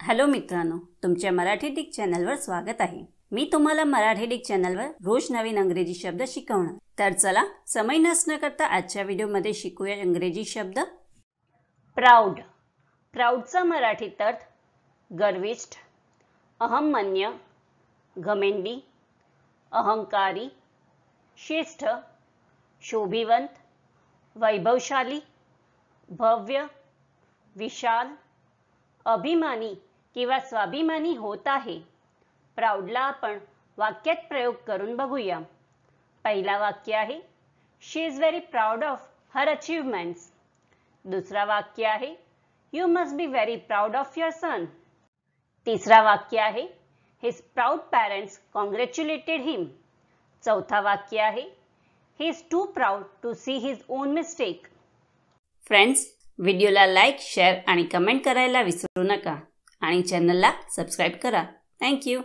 Hello मित्रांनो, तुमच्या Marathi Dick चॅनलवर स्वागत आहे। मी तुम्हाला मराठी डिक चॅनलवर रोज नवीन इंग्रजी शब्द शिकवणार। तर चला समय नष्ट न करता आजच्या व्हिडिओमध्ये शिकूया इंग्रजी शब्द। प्राउड। प्राउडचा मराठीत अर्थ गर्विष्ठ, अहमन्य, घमेंडी, अहंकारी, श्रेष्ठ, शोभिवंत, वैभवशाली, भव्य, विशाल, अभिमानी किंवा स्वाभिमानी होत आहे। प्राउडला आपण वाक्यात प्रयोग करून बघूया। पहिला वाक्य आहे she is very proud of her achievements. दुसरा वाक्य आहे you must be very proud of your son. तिसरा वाक्य आहे his proud parents congratulated him. चौथा वाक्य आहे he is too proud to see his own mistake. Friends, व्हिडिओला लाईक, शेअर आणि कमेंट करायला विसरू नका आणि चॅनलला सबस्क्राईब करा। Thank you.